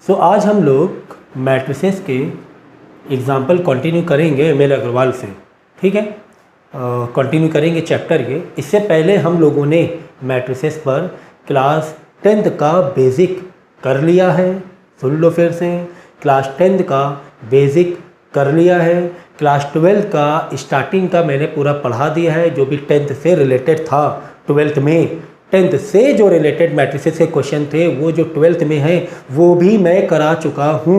सो आज हम लोग मैट्रिसेस के एग्जाम्पल कंटिन्यू करेंगे एम.एल. अग्रवाल से, ठीक है। कंटिन्यू करेंगे चैप्टर के। इससे पहले हम लोगों ने मैट्रिसेस पर क्लास 10th का बेसिक कर लिया है। सुन लो फिर से, क्लास 10th का बेसिक कर लिया है। क्लास 12 का स्टार्टिंग का मैंने पूरा पढ़ा दिया है, जो भी 10th से रिलेटेड था। 12th में 10th से जो रिलेटेड मैट्रिसेस के क्वेश्चन थे वो जो 12th में है वो भी मैं करा चुका हूँ।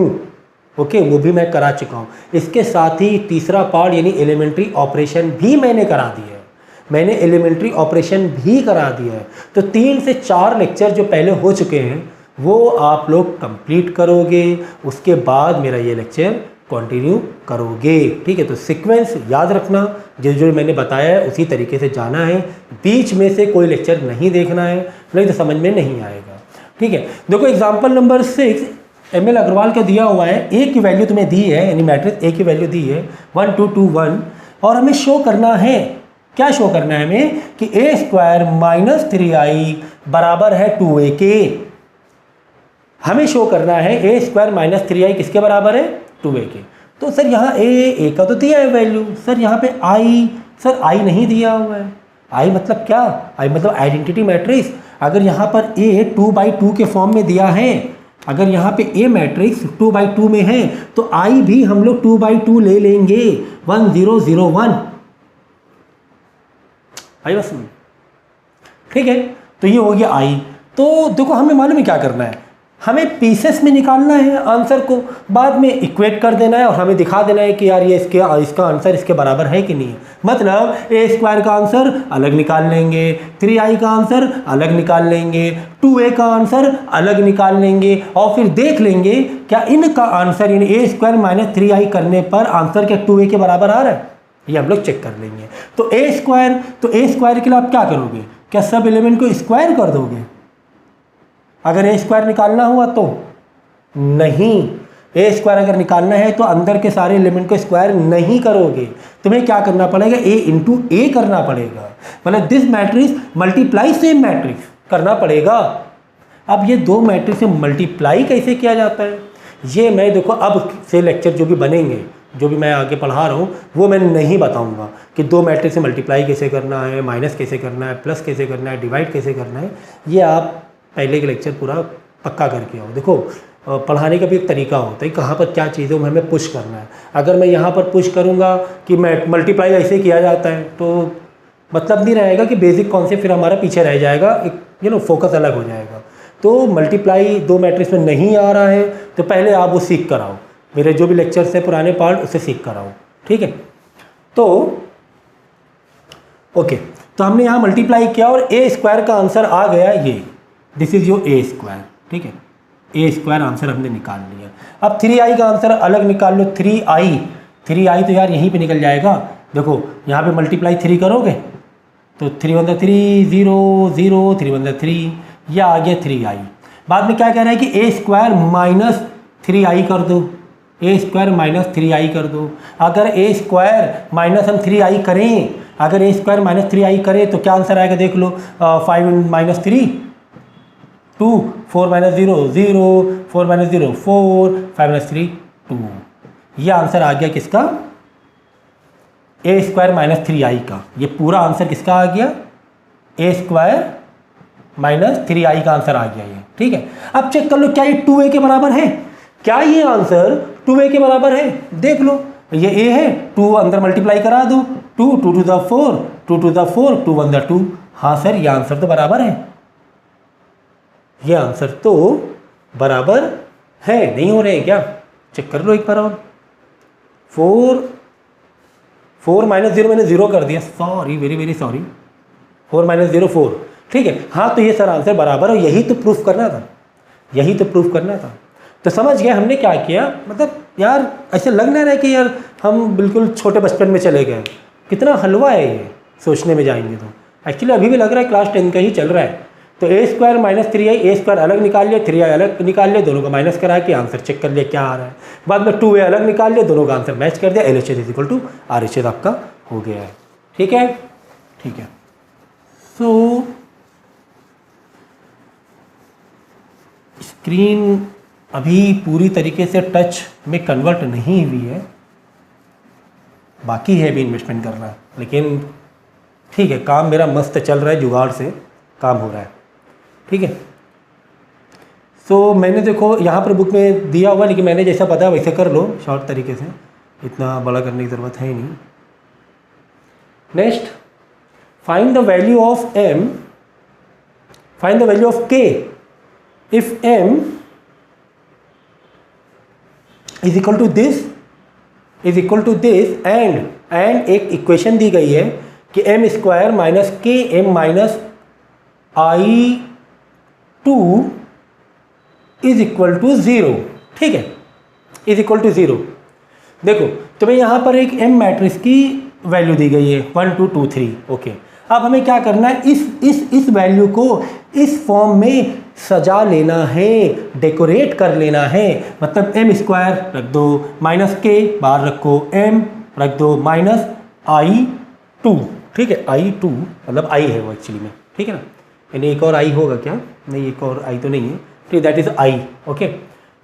ओके, वो भी मैं करा चुका हूँ। इसके साथ ही तीसरा पार्ट यानी एलिमेंट्री ऑपरेशन भी मैंने करा दिया है। मैंने एलिमेंट्री ऑपरेशन भी करा दिया है। तो 3 से 4 लेक्चर जो पहले हो चुके हैं वो आप लोग कंप्लीट करोगे, उसके बाद मेरा ये लेक्चर कंटिन्यू करोगे, ठीक है। तो सीक्वेंस याद रखना, जो जो मैंने बताया है उसी तरीके से जाना है। बीच में से कोई लेक्चर नहीं देखना है, नहीं तो समझ में नहीं आएगा, ठीक है। देखो एग्जाम्पल नंबर 6 एम.एल. अग्रवाल का दिया हुआ है। ए की वैल्यू तुम्हें दी है, यानी मैट्रिक्स ए की वैल्यू दी है 1 2 2 1, और हमें शो करना है, क्या शो करना है हमें कि ए स्क्वायर माइनस 3i बराबर है 2a के। हमें शो करना है ए स्क्वायर माइनस 3i किसके बराबर है, 2a के। तो सर यहाँ ए का तो दिया है वैल्यू, सर यहाँ पे आई नहीं दिया हुआ है। आई मतलब क्या, आई मतलब आइडेंटिटी मैट्रिक्स। अगर यहाँ पर ए 2/2 के फॉर्म में दिया है, अगर यहाँ पे ए मैट्रिक्स 2/2 में है तो आई भी हम लोग 2/2 ले लेंगे, 1 0 0 1। आई बस, ठीक है। तो ये हो गया आई। तो देखो हमें मालूम है क्या करना है, हमें पीसेस में निकालना है आंसर को, बाद में इक्वेट कर देना है और हमें दिखा देना है कि यार ये इसका आंसर इसके बराबर है कि नहीं है। मतलब ए स्क्वायर का आंसर अलग निकाल लेंगे, 3i का आंसर अलग निकाल लेंगे, 2a का आंसर अलग निकाल लेंगे, और फिर देख लेंगे क्या इनका आंसर यानी ए स्क्वायर माइनस 3i करने पर आंसर क्या 2a के बराबर आ रहा है, ये हम लोग चेक कर लेंगे। तो ए स्क्वायर के लिए आप क्या करोगे, क्या सब एलिमेंट को स्क्वायर कर दोगे? अगर ए स्क्वायर निकालना हुआ तो नहीं, ए स्क्वायर अगर निकालना है तो अंदर के सारे एलिमेंट को स्क्वायर नहीं करोगे, तुम्हें क्या करना पड़ेगा, ए इंटू ए करना पड़ेगा। मतलब this matrix multiply same matrix करना पड़ेगा। अब ये दो मैट्रिक्स से मल्टीप्लाई कैसे किया जाता है, ये मैं देखो अब से लेक्चर जो भी बनेंगे, जो भी मैं आगे पढ़ा रहा हूँ वो मैं नहीं बताऊँगा कि दो मैट्रिक्स से मल्टीप्लाई कैसे करना है, माइनस कैसे करना है, प्लस कैसे करना है, डिवाइड कैसे करना है। ये आप पहले के लेक्चर पूरा पक्का करके आओ। देखो पढ़ाने का भी एक तरीका होता है, कहाँ पर क्या चीज़ों में हमें पुश करना है। अगर मैं यहाँ पर पुश करूँगा कि मल्टीप्लाई ऐसे किया जाता है तो मतलब नहीं रहेगा, कि बेसिक कॉन्सेप्ट फिर हमारा पीछे रह जाएगा, एक फोकस अलग हो जाएगा। तो मल्टीप्लाई दो मैट्रिक्स में नहीं आ रहा है तो पहले आप वो सीख कर आओ, मेरे जो भी लेक्चर्स है पुराने पार्ट उससे सीख कर आओ, ठीक है। तो ओके, तो हमने यहाँ मल्टीप्लाई किया और ए स्क्वायर का आंसर आ गया ये, this is your A square, ठीक है। ए स्क्वायर आंसर हमने निकाल लिया। अब 3i का आंसर अलग निकाल लो, 3i तो यार यहीं पे निकल जाएगा। देखो यहाँ पे मल्टीप्लाई 3 करोगे तो 3 1 3 0 0 3 1 3, यह आ गया 3i। बाद में क्या कह रहा है कि ए स्क्वायर माइनस 3i कर दो, ए स्क्वायर माइनस 3i कर दो। अगर ए स्क्वायर माइनस हम 3i करें, अगर ए स्क्वायर माइनस 3i करें तो क्या आंसर आएगा देख लो, 5 माइनस 3 2, 4 माइनस 0 0, 4 माइनस 0 4, 5 माइनस 3 2। ये आंसर आ गया किसका, ए स्क्वायर माइनस 3i का। ये पूरा आंसर किसका आ गया, ए स्क्वायर माइनस 3i का आंसर आ गया ये, ठीक है। अब चेक कर लो क्या ये 2a के बराबर है, क्या ये आंसर 2a के बराबर है, देख लो ये a है, 2 अंदर मल्टीप्लाई करा दो, 2 2 to the 4 2 to the 4 2 1 the 2। हाँ सर ये आंसर तो बराबर है, ये आंसर तो बराबर है। नहीं हो रहे हैं क्या, चेक कर लो एक बार और। 4 माइनस 0 मैंने 0 कर दिया, सॉरी वेरी सॉरी, 4 माइनस 0 4, ठीक है। हाँ तो ये सर आंसर बराबर है, यही तो प्रूफ करना था, यही तो प्रूफ करना था। तो समझ गए हमने क्या किया, मतलब यार ऐसे लग ना रहा है कि यार हम बिल्कुल छोटे बचपन में चले गए, कितना हलवा है ये सोचने में जाएंगे तो। एक्चुअली अभी भी लग रहा है क्लास 10 का ही चल रहा है। तो ए स्क्वायर माइनस 3i, ए स्क्वायर अलग निकाल लिया, 3i अलग निकाल लिया, दोनों का माइनस करा के आंसर चेक कर लिया क्या आ रहा है। बाद में 2a अलग निकाल लिया, दोनों का आंसर मैच कर दिया, LHS is equal to RHS आपका हो गया है, ठीक है, ठीक है। सो स्क्रीन अभी पूरी तरीके से टच में कन्वर्ट नहीं हुई है, बाकी है भी इन्वेस्टमेंट करना, लेकिन ठीक है, काम मेरा मस्त चल रहा है, जुगाड़ से काम हो रहा है। ठीक है, सो मैंने देखो यहाँ पर बुक में दिया हुआ, लेकिन मैंने जैसा पता वैसे कर लो शॉर्ट तरीके से, इतना बड़ा करने की ज़रूरत है ही नहीं। Next, find the value of m, find the value of k if m is equal to this, is equal to this, and एक इक्वेशन दी गई है कि m square minus k m minus I two is equal to 0। ठीक है, is equal to 0। देखो तुम्हें यहाँ पर एक m मैट्रिक्स की वैल्यू दी गई है 1 2 2 3। ओके, अब हमें क्या करना है, इस वैल्यू को इस फॉर्म में सजा लेना है, डेकोरेट कर लेना है। मतलब m स्क्वायर रख दो, माइनस के बाहर रखो, m रख दो, माइनस आई टू। ठीक है, आई टू मतलब i है वो एक्चुअली में। ठीक है ना, यानी एक और i होगा क्या? नहीं, एक और i तो नहीं है। ठीक, दैट इज i। ओके,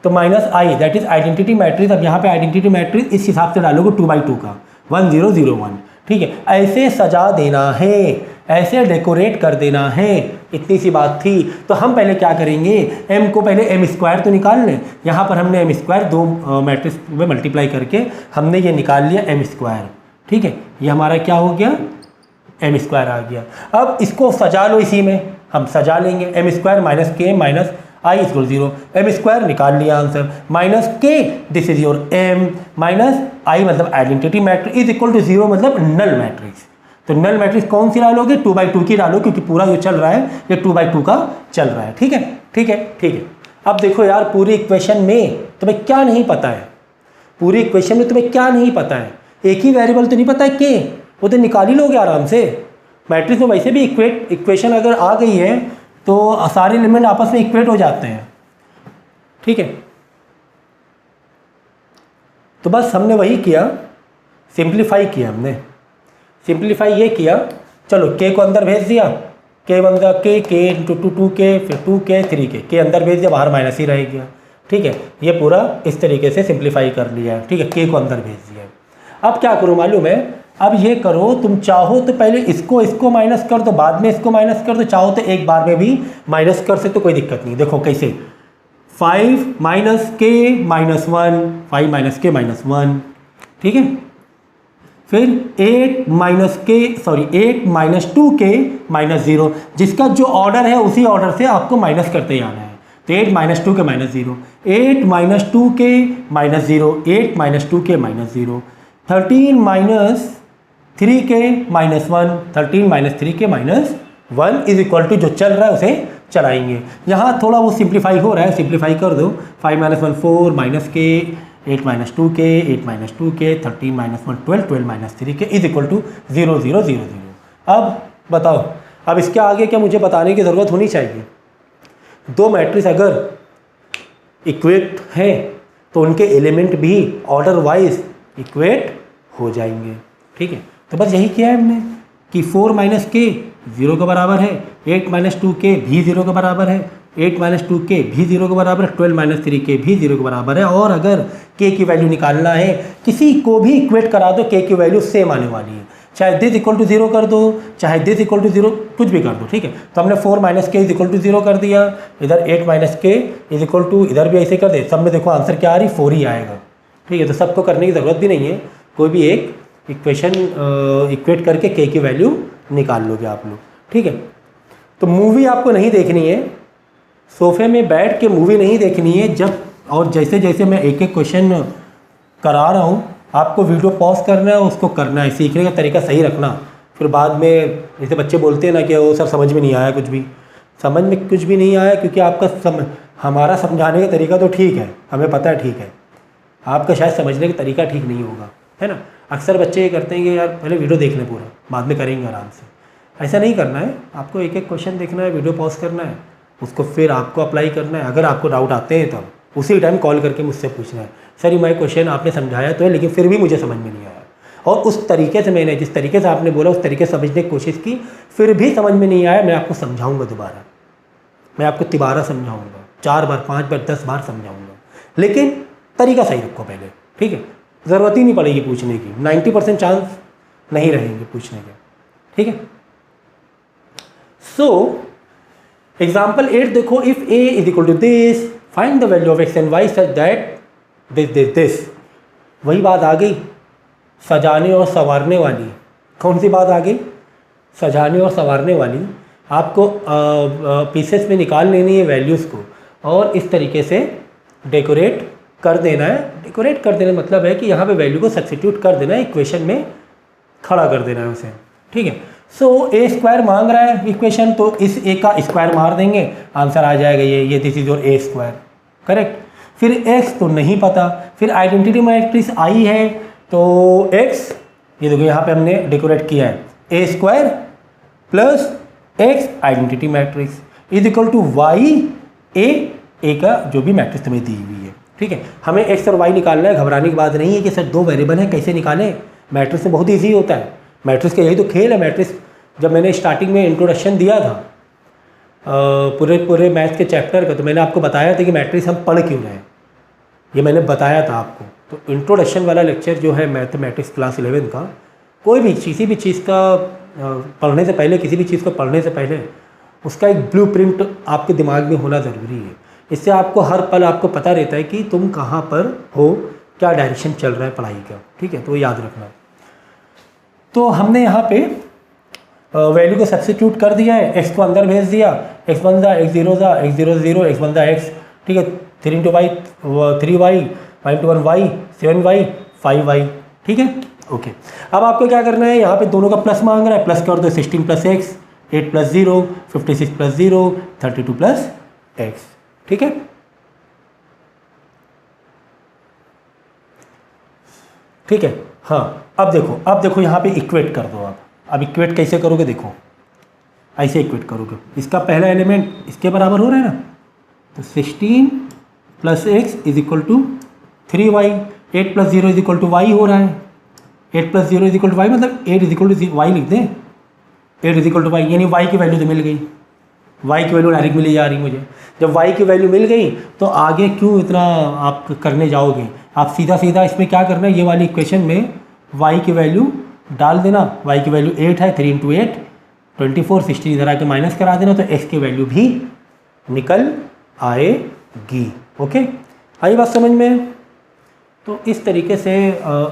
तो minus i that is identity matrix. अब यहाँ पे आइडेंटिटी मैट्रिक्स इस हिसाब से डालोगे 2/2 का 1 0 0 1। ठीक है, ऐसे सजा देना है, ऐसे डेकोरेट कर देना है, इतनी सी बात थी। तो हम पहले क्या करेंगे, m को पहले m स्क्वायर तो निकाल लें। यहाँ पर हमने m स्क्वायर दो मैट्रिक्स में मल्टीप्लाई करके हमने ये निकाल लिया m स्क्वायर। ठीक है, ये हमारा क्या हो गया, m स्क्वायर आ गया। अब इसको सजा लो, इसी में हम सजा लेंगे, m square minus K minus I equal 0, m square निकाल लिया answer, minus K this is your m, minus I मतलब identity matrix is equal to 0 मतलब नल मैट्रिक्स। तो नल मैट्रिक्स कौन सी डालोगे, 2/2 की डालो, क्योंकि पूरा जो चल रहा है ये 2/2 का चल रहा है। ठीक है, ठीक है, ठीक है। अब देखो यार, पूरी इक्वेशन में तुम्हें क्या नहीं पता है, पूरी इक्वेशन में तुम्हें क्या नहीं पता है, एक ही वेरिएबल तो नहीं पता है के, वो तो निकाल ही लोगे आराम से। मैट्रिक्स में वैसे भी इक्वेशन अगर आ गई है तो सारे एलिमेंट आपस में इक्वेट हो जाते हैं। ठीक है, तो बस हमने वही किया, सिंप्लीफाई किया हमने। सिंप्लीफाई ये किया, चलो के को अंदर भेज दिया, के बंदा के इंटू 2k, फिर 2k 3k, के अंदर भेज दिया, बाहर माइनस ही रह गया। ठीक है, ये पूरा इस तरीके से सिंप्लीफाई कर लिया है। ठीक है, के को अंदर भेज दिया। अब क्या करो मालूम है, अब ये करो, तुम चाहो तो पहले इसको माइनस कर दो, बाद में इसको माइनस कर दो, चाहो तो एक बार में भी माइनस कर सकते, तो कोई दिक्कत नहीं। देखो कैसे, 5 minus K minus 1, 5 minus K minus 1। ठीक है, फिर 8 माइनस 2k माइनस 0, जिसका जो ऑर्डर है उसी ऑर्डर से आपको माइनस करते ही आना है। तो 8 minus 2 k minus 0, 8 minus 2k minus 0, 8 minus 2k minus 0, 13 minus 3k minus 1, 13 minus 3k minus 1 is equal to जो चल रहा है उसे चलाएंगे। यहाँ थोड़ा वो सिंप्लीफाई हो रहा है, सिंप्लीफाई कर दो। 5 minus 1 4 minus k, 8 minus 2k, 8 minus 2k, 13 minus 1 12, 12 minus 3k is equal to 0 0 0 0। अब बताओ, अब इसके आगे क्या मुझे बताने की ज़रूरत होनी चाहिए? दो मैट्रिक्स अगर इक्वेट हैं तो उनके एलिमेंट भी ऑर्डर वाइज इक्वेट हो जाएंगे। ठीक है, तो बस यही किया है हमने कि 4 माइनस के 0 के बराबर है, 8 माइनस 2k भी 0 के बराबर है, 8 माइनस 2k भी 0 के बराबर है, 12 माइनस 3k भी 0 के बराबर है। और अगर k की वैल्यू निकालना है, किसी को भी इक्वेट करा दो, k की वैल्यू सेम आने वाली है, चाहे दिस इक्वल टू 0 कर दो, चाहे दिस इक्वल टू 0, कुछ भी कर दो। ठीक है, तो हमने 4 माइनस के इज इक्वल टू 0 कर दिया, इधर 8 माइनस के इज इक्वल टू, इधर भी ऐसे कर दे। सब में देखो आंसर क्या आ रही, 4 ही आएगा। ठीक है, तो सबको करने की ज़रूरत भी नहीं है, कोई भी एक इक्वेशन इक्वेट करके k की वैल्यू निकाल लोगे आप लोग। ठीक है, तो मूवी आपको नहीं देखनी है, सोफे में बैठ के मूवी नहीं देखनी है। जब और जैसे जैसे मैं एक एक क्वेश्चन करा रहा हूँ, आपको वीडियो पॉज करना है, उसको करना है, सीखने का तरीका सही रखना। फिर बाद में जैसे बच्चे बोलते हैं ना कि वो सर समझ में नहीं आया, कुछ भी समझ में कुछ भी नहीं आया, क्योंकि आपका हमारा समझाने का तरीका तो ठीक है, हमें पता है ठीक है, आपका शायद समझने का तरीका ठीक नहीं होगा, है ना। अक्सर बच्चे ये करते हैं कि यार पहले वीडियो देख लें पूरा, बाद में करेंगे आराम से। ऐसा नहीं करना है, आपको एक एक क्वेश्चन देखना है, वीडियो पॉज करना है, उसको फिर आपको अप्लाई करना है। अगर आपको डाउट आते हैं तब उसी टाइम कॉल करके मुझसे पूछना है, सर ये मैं क्वेश्चन आपने समझाया तो है लेकिन फिर भी मुझे समझ में नहीं आया, और उस तरीके से मैंने जिस तरीके से आपने बोला उस तरीके से समझने की कोशिश की, फिर भी समझ में नहीं आया, मैं आपको समझाऊँगा दोबारा, मैं आपको तिबारा समझाऊँगा, 4 बार 5 बार 10 बार समझाऊंगा, लेकिन तरीका सही रखो पहले, ठीक है। ज़रूरत ही नहीं पड़ेगी पूछने की, 90% चांस नहीं रहेंगे पूछने के, ठीक है। सो एग्जाम्पल 8 देखो, if a is equal to this find the value of x and y such that this. वही बात आ गई, सजाने और संवारने वाली। कौन सी बात आ गई? सजाने और संवारने वाली। आपको पीसेस में निकाल लेनी है वैल्यूज़ को और इस तरीके से डेकोरेट कर देना है। डेकोरेट कर देने मतलब है कि यहाँ पे वैल्यू को सब्स्टिट्यूट कर देना है, इक्वेशन में खड़ा कर देना है उसे, ठीक है। सो ए स्क्वायर मांग रहा है इक्वेशन, तो इस ए का स्क्वायर मार देंगे, आंसर आ जाएगा ये this is your A square, correct. फिर एक्स तो नहीं पता, फिर आइडेंटिटी मैट्रिक्स आई है तो एक्स, ये देखो यहाँ पे हमने डेकोरेट किया है, A square plus X identity matrix is equal to Y A का जो भी मैट्रिक्स तुम्हें दी हुई है, ठीक है। हमें एक्स और वाई निकालना है, घबराने की बात नहीं है कि सर 2 वेरिएबल है कैसे निकालें। मैट्रिक्स में बहुत ईजी होता है, मैट्रिक्स का यही तो खेल है। मैट्रिक्स जब मैंने स्टार्टिंग में इंट्रोडक्शन दिया था पूरे मैथ्स के चैप्टर का, तो मैंने आपको बताया था कि मैट्रिक्स हम पढ़ क्यों रहे हैं, ये मैंने बताया था आपको। तो इंट्रोडक्शन वाला लेक्चर जो है मैथमेटिक्स क्लास 11 का, कोई भी किसी भी चीज़ का पढ़ने से पहले, किसी भी चीज़ को पढ़ने से पहले उसका एक ब्लूप्रिंट आपके दिमाग में होना ज़रूरी है। इससे आपको हर पल आपको पता रहता है कि तुम कहाँ पर हो, क्या डायरेक्शन चल रहा है पढ़ाई का, ठीक है। तो याद रखना। तो हमने यहाँ पे वैल्यू को सब्स्टिट्यूट कर दिया है, एक्स को अंदर भेज दिया, एक्स वन ज़ा एक्स जीरो ज़ा x zero zero x one ज़ा एक्स, ठीक है। 3 into Y 3y, 5 into 1y 7y 5y, ठीक है, ओके। अब आपको क्या करना है, यहाँ पे दोनों का प्लस मांग रहा है, प्लस कर दो 16 plus x, 8 plus 0 56 plus 0 32 plus x, ठीक है। ठीक है, हाँ। अब देखो यहाँ पे इक्वेट कर दो आप। अब इक्वेट कैसे करोगे, देखो ऐसे इक्वेट करोगे, इसका पहला एलिमेंट इसके बराबर हो रहा है ना, तो 16 plus X is equal to 3y, 8 plus 0 is equal to Y हो रहा है, 8 plus 0 is equal to Y, मतलब 8 इज इक्वल टू वाई लिख दें, 8 इज इक्वल टू वाई, यानी वाई की वैल्यू तो मिल गई, वाई की वैल्यू डायरेक्ट मिली जा रही मुझे। जब वाई की वैल्यू मिल गई तो आगे क्यों इतना आप करने जाओगे, आप सीधा सीधा इसमें क्या करना है, ये वाली इक्वेशन में वाई की वैल्यू डाल देना। वाई की वैल्यू 8 है, 3 इंटू 8 24, 16 इधर आके माइनस करा देना, तो एक्स की वैल्यू भी निकल आएगी। ओके, आई बात समझ में? तो इस तरीके से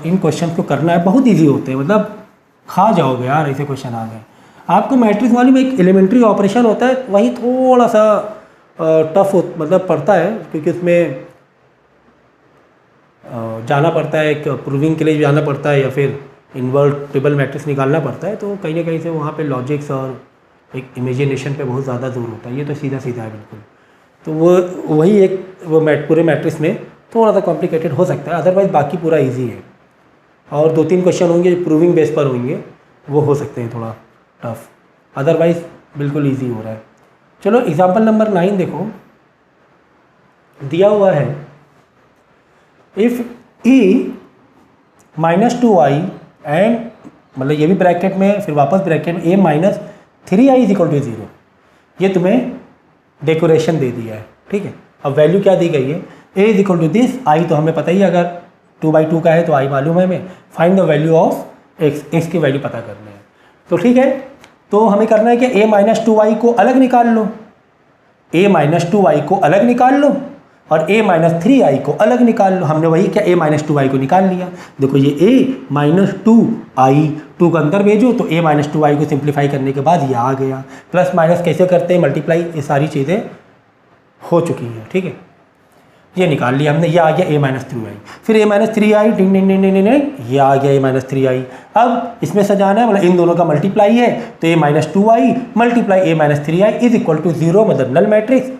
इन क्वेश्चन को करना है, बहुत ईजी होते हैं, मतलब खा जाओगे यार ऐसे क्वेश्चन आ गए। आपको मैट्रिक्स वाली में एक एलिमेंट्री ऑपरेशन होता है, वही थोड़ा सा टफ मतलब पड़ता है, क्योंकि उसमें जाना पड़ता है, एक प्रूविंग के लिए जाना पड़ता है, या फिर इन्वर्टिबल मैट्रिक्स निकालना पड़ता है, तो कहीं ना कहीं से वहाँ पे लॉजिक्स और एक इमेजिनेशन पे बहुत ज़्यादा जोर होता है। ये तो सीधा सीधा है बिल्कुल, तो वो वही एक पूरे मैट्रिक्स में थोड़ा सा कॉम्प्लिकेटेड हो सकता है, अदरवाइज़ बाकी पूरा ईजी है। और 2-3 क्वेश्चन होंगे प्रूविंग बेस पर होंगे, वो हो सकते हैं थोड़ा टफ, अदरवाइज़ बिल्कुल ईजी हो रहा है। चलो एग्जाम्पल नंबर 9 देखो, दिया हुआ है इफ़ e -2i एंड, मतलब ये भी ब्रैकेट में, फिर वापस ब्रैकेट में a minus 3i is equal to 0, ये तुम्हें डेकोरेशन दे दिया है, ठीक है। अब वैल्यू क्या दी गई है, a is equal to this, i तो हमें पता ही है, अगर 2/2 का है तो i मालूम है हमें, find the value of x की वैल्यू पता करनी है। तो ठीक है, तो हमें करना है कि a -2i को अलग निकाल लो, a -2i को अलग निकाल लो और a -3i को अलग निकाल लो। हमने वही क्या, a -2i को निकाल लिया। देखो ये a -2i, 2 का अंदर भेजो तो a -2i को सिंप्लीफाई करने के बाद ये आ गया। प्लस माइनस कैसे करते हैं, मल्टीप्लाई, ये सारी चीज़ें हो चुकी हैं, ठीक है। ये निकाल लिया हमने, ये आ गया a -3i, फिर a -3i डिंग डिंग डिंग डिंग डिंग, ये आ गया a -3i। अब इसमें सजाना है, मतलब इन दोनों का मल्टीप्लाई है, तो a -2i multiply a -3i is equal to 0, मतलब नल मैट्रिक्स,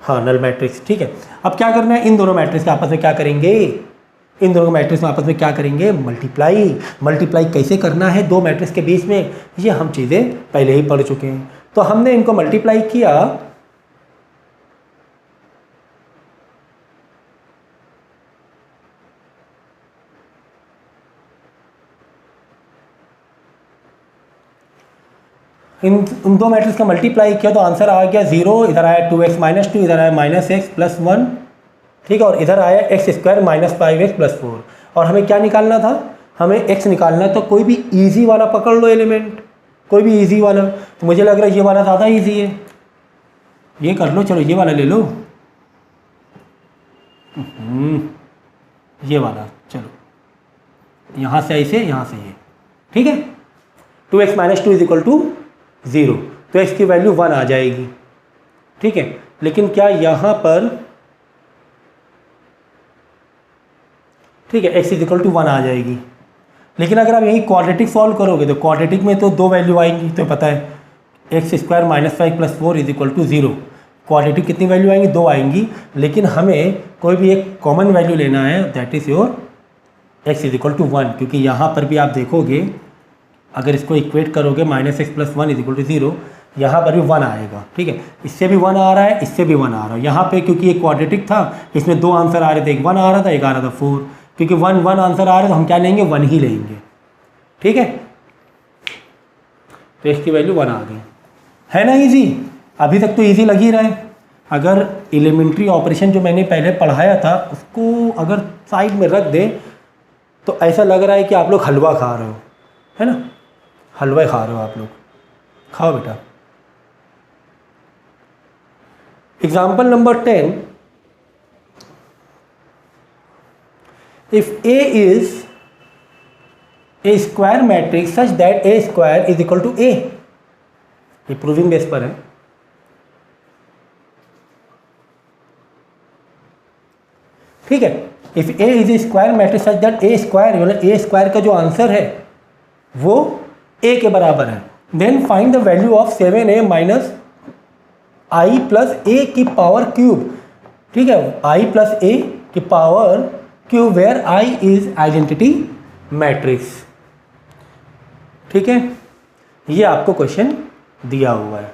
हाँ नल मैट्रिक्स, ठीक है। अब क्या करना है, इन दोनों मैट्रिक्स के आपस में क्या करेंगे, इन दोनों मैट्रिक्स में आपस में क्या करेंगे, मल्टीप्लाई। मल्टीप्लाई कैसे करना है दो मैट्रिक्स के बीच में, ये हम चीज़ें पहले ही पढ़ चुके हैं। तो हमने इनको मल्टीप्लाई किया, इन दो मैट्रिक्स का मल्टीप्लाई किया तो आंसर आ गया 0, इधर आया 2x - 2, इधर आया -x + 1, ठीक है, और इधर आया x² - 5x + 4। और हमें क्या निकालना था, हमें x निकालना है। तो कोई भी इजी वाला पकड़ लो एलिमेंट, कोई भी इजी वाला। तो मुझे लग रहा है ये वाला ज़्यादा इजी है, ये कर लो, चलो ये वाला ले लो, ये वाला, चलो यहाँ से ऐसे, यहाँ से ये, ठीक है। 2x - 2 = 0, तो x की वैल्यू 1 आ जाएगी, ठीक है। लेकिन क्या यहाँ पर, ठीक है, x = 1 आ जाएगी। लेकिन अगर आप यही क्वाड्रेटिक सॉल्व करोगे तो क्वाड्रेटिक में तो 2 वैल्यू आएंगी, तो पता है x² - 5 + 4 = 0। क्वाड्रेटिक कितनी वैल्यू आएंगी, 2 आएंगी। लेकिन हमें कोई भी एक कॉमन वैल्यू लेना है, दैट इज़ योर x = 1, क्योंकि यहाँ पर भी आप देखोगे अगर इसको इक्वेट करोगे -x + 1 = 0, यहाँ पर भी 1 आएगा, ठीक है। इससे भी 1 आ रहा है, इससे भी 1 आ रहा है। यहाँ पे क्योंकि ये क्वाड्रेटिक था, इसमें 2 आंसर आ रहे थे, एक 1 आ रहा था, एक आ रहा था 4। क्योंकि 1 आंसर आ रहा है तो हम क्या लेंगे, 1 ही लेंगे, ठीक है। तो x की वैल्यू 1 आ गई, है ना इजी। अभी तक तो इजी लग ही रहा है। अगर एलिमेंट्री ऑपरेशन जो मैंने पहले पढ़ाया था उसको अगर साइड में रख दे तो ऐसा लग रहा है कि आप लोग हलवा खा रहे हो, है ना, हलवा खा रहे हो आप लोग। खाओ बेटा। Example number 10, if A is a square matrix such that A² = A, ये प्रूविंग बेस पर है। ठीक है, if A is a square matrix such that A² का जो आंसर है वो A के बराबर है, then find the value of 7A - I + A की पावर क्यूब। ठीक है, I + A की power cube where I is identity matrix. ठीक है, ये आपको क्वेश्चन दिया हुआ है।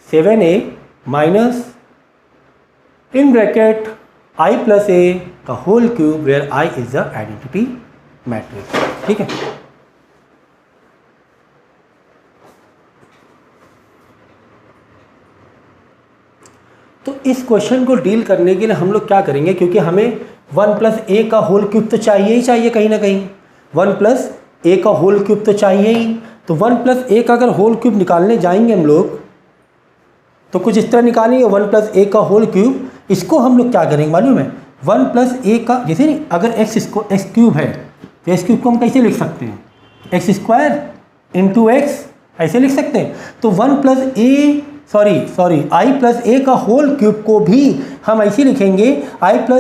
7A minus in bracket I + A का whole cube where I is the identity matrix. ठीक है, तो इस क्वेश्चन को डील करने के लिए हम लोग क्या करेंगे, क्योंकि हमें 1 + A का होल क्यूब तो चाहिए ही चाहिए कहीं ना कहीं, 1 + A का होल क्यूब तो चाहिए ही। तो 1 + A का अगर होल क्यूब निकालने जाएंगे हम लोग तो कुछ इस तरह निकालेंगे 1 + A का होल क्यूब। इसको हम लोग क्या करेंगे मालूम है, 1 + A का, जैसे नहीं, अगर x क्यूब है तो x क्यूब को हम कैसे लिख सकते हैं, x² × x ऐसे लिख सकते हैं। तो 1 + A I + A का होल क्यूब को भी हम ऐसे लिखेंगे I +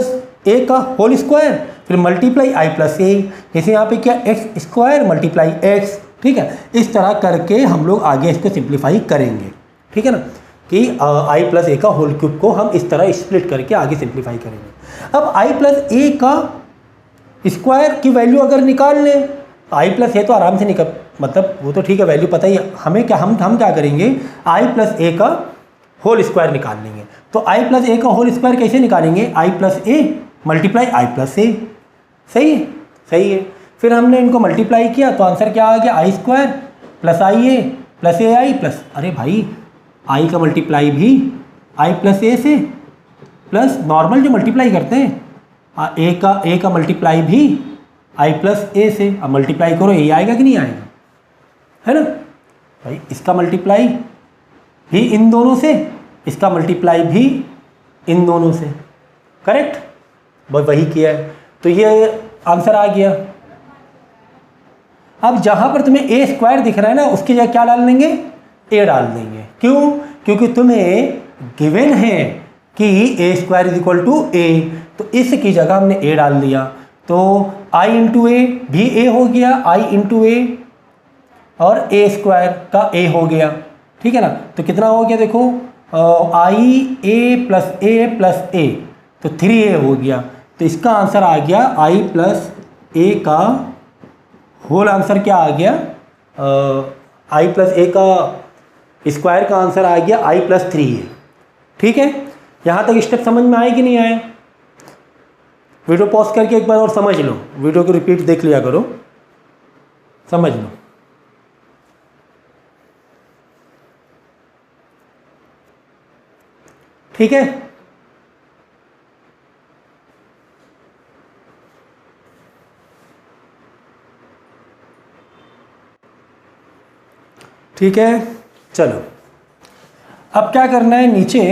A का होल स्क्वायर, फिर मल्टीप्लाई I + A, जैसे यहाँ पे क्या x² मल्टीप्लाई x। ठीक है, इस तरह करके हम लोग आगे इसको सिंप्लीफाई करेंगे। ठीक है ना, कि I + A का होल क्यूब को हम इस तरह स्प्लिट करके आगे सिंप्लीफाई करेंगे। अब I + A का स्क्वायर की वैल्यू अगर निकाल लें, I + A तो आराम से निकल, मतलब वो तो ठीक है, वैल्यू पता ही है हमें। क्या हम क्या करेंगे, I + A का होल स्क्वायर निकाल लेंगे। तो I + A का होल स्क्वायर कैसे निकालेंगे, I + A multiply I + A। सही है, सही है। फिर हमने इनको मल्टीप्लाई किया तो आंसर क्या आ गया, I² + IA + AI प्लस, अरे भाई I का मल्टीप्लाई भी I + A से, प्लस नॉर्मल जो मल्टीप्लाई करते हैं A का मल्टीप्लाई भी I + A से। अब मल्टीप्लाई करो, ये आएगा कि नहीं आएगा, है ना भाई। इसका मल्टीप्लाई भी इन दोनों से, इसका मल्टीप्लाई भी इन दोनों से, करेक्ट, बस वही किया है। तो ये आंसर आ गया। अब जहां पर तुम्हें A² दिख रहा है ना, उसकी जगह क्या डाल देंगे, A डाल देंगे। क्यों, क्योंकि तुम्हें गिवन है कि A² = A, तो इसकी जगह हमने A डाल दिया। तो I × A भी A हो गया, I × A, और A² का A हो गया। ठीक है ना, तो कितना हो गया देखो, IA + A + A, तो 3A हो गया। तो इसका आंसर आ गया I + A का होल आंसर क्या आ गया, I + A का स्क्वायर का आंसर आ गया I + 3A। ठीक है, यहाँ तक स्टेप समझ में आए कि नहीं आए। वीडियो पॉज करके एक बार और समझ लो, वीडियो को रिपीट देख लिया करो, समझ लो। ठीक है। ठीक है, चलो अब क्या करना है, नीचे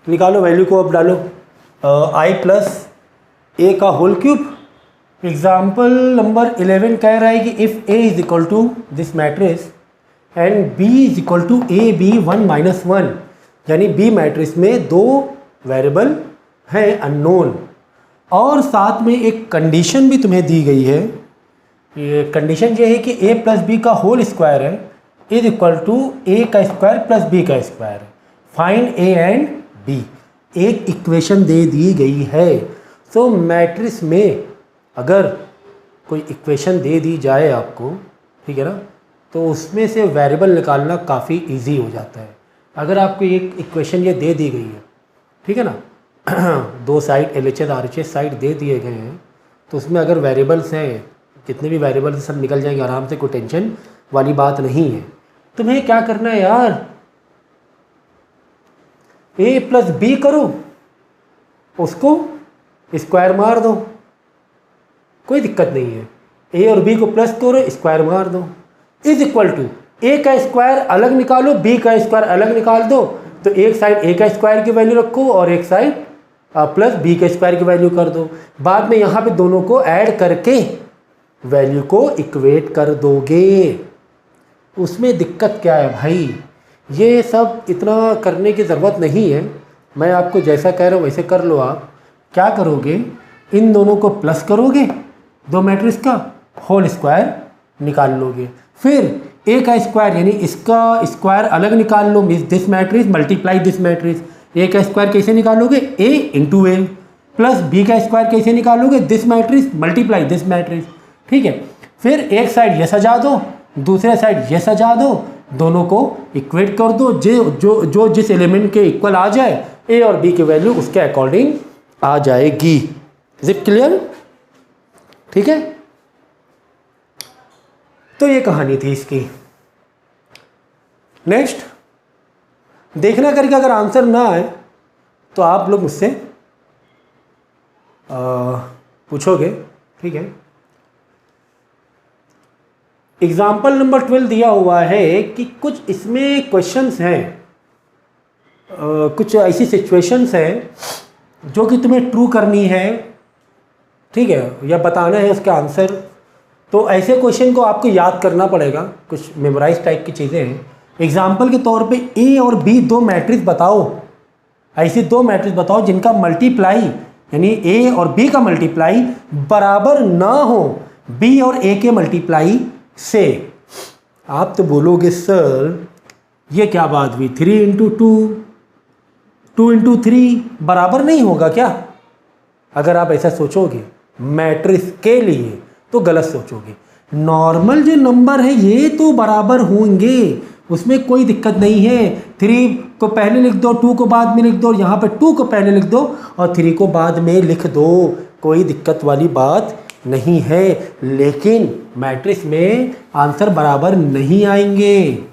निकालो वैल्यू को, अब डालो आई प्लस ए का होल क्यूब। एग्जाम्पल नंबर 11 कह रहा है कि if A is equal to this matrix and B is equal to A B 1 minus 1, यानी बी मैट्रिक्स में दो वेरिएबल हैं अननोन, और साथ में एक कंडीशन भी तुम्हें दी गई है। ये कंडीशन ये है कि a प्लस बी का होल स्क्वायर है इज इक्वल टू ए का स्क्वायर प्लस बी का square. Find A and B, एक इक्वेशन दे दी गई है। सो मैट्रिक्स में अगर कोई इक्वेशन दे दी जाए आपको, ठीक है ना, तो उसमें से वेरिएबल निकालना काफ़ी इजी हो जाता है। अगर आपको एक इक्वेशन ये दे दी गई है, ठीक है ना, दो साइड LHS RHS साइड दे दिए गए हैं, तो उसमें अगर वेरिएबल्स हैं, कितने भी वेरिएबल्स सब निकल जाएंगे आराम से, कोई टेंशन वाली बात नहीं है। तुम्हें क्या करना है यार, a प्लस बी करो, उसको स्क्वायर मार दो, कोई दिक्कत नहीं है। a और b को प्लस करो, स्क्वायर मार दो, इज इक्वल टू a का स्क्वायर अलग निकालो, b का स्क्वायर अलग निकाल दो, तो एक साइड a का स्क्वायर की वैल्यू रखो और एक साइड प्लस b के स्क्वायर की वैल्यू कर दो। बाद में यहाँ पे दोनों को ऐड करके वैल्यू को इक्वेट कर दोगे। उसमें दिक्कत क्या है भाई, ये सब इतना करने की ज़रूरत नहीं है। मैं आपको जैसा कह रहा हूँ वैसे कर लो। आप क्या करोगे, इन दोनों को प्लस करोगे, दो मैट्रिक्स का होल स्क्वायर निकाल लोगे, फिर ए का स्क्वायर यानी इसका स्क्वायर अलग निकाल लो, this matrix multiply this matrix. A का स्क्वायर कैसे निकालोगे, A into A, plus B का स्क्वायर कैसे निकालोगे, this matrix multiply this matrix, ठीक है। फिर एक साइड ये सजा दो, दूसरे साइड ये सजा दो, दोनों को इक्वेट कर दो, जो जिस एलिमेंट के इक्वल आ जाए ए और बी की वैल्यू उसके अकॉर्डिंग आ जाएगी। Is it clear? ठीक है, तो ये कहानी थी इसकी। नेक्स्ट देखना करके अगर आंसर ना आए तो आप लोग मुझसे पूछोगे, ठीक है। एग्जाम्पल नंबर 12 दिया हुआ है कि कुछ इसमें क्वेश्चंस हैं, कुछ ऐसी सिचुएशंस हैं जो कि तुम्हें ट्रू करनी है, ठीक है, या बताना है उसका आंसर। तो ऐसे क्वेश्चन को आपको याद करना पड़ेगा, कुछ मेमोराइज टाइप की चीज़ें हैं। एग्जाम्पल के तौर पे ए और बी दो मैट्रिक्स बताओ, ऐसी दो मैट्रिक्स बताओ जिनका मल्टीप्लाई यानी ए और बी का मल्टीप्लाई बराबर ना हो बी और ए के मल्टीप्लाई से। आप तो बोलोगे सर ये क्या बात हुई, 3 इंटू 2 इंटू 3 बराबर नहीं होगा क्या? अगर आप ऐसा सोचोगे मैट्रिक्स के लिए तो गलत सोचोगे। नॉर्मल जो नंबर है ये तो बराबर होंगे, उसमें कोई दिक्कत नहीं है। 3 को पहले लिख दो, 2 को बाद में लिख दो, यहाँ पे 2 को पहले लिख दो और 3 को बाद में लिख दो, कोई दिक्कत वाली बात नहीं है। लेकिन मैट्रिक्स में आंसर बराबर नहीं आएंगे।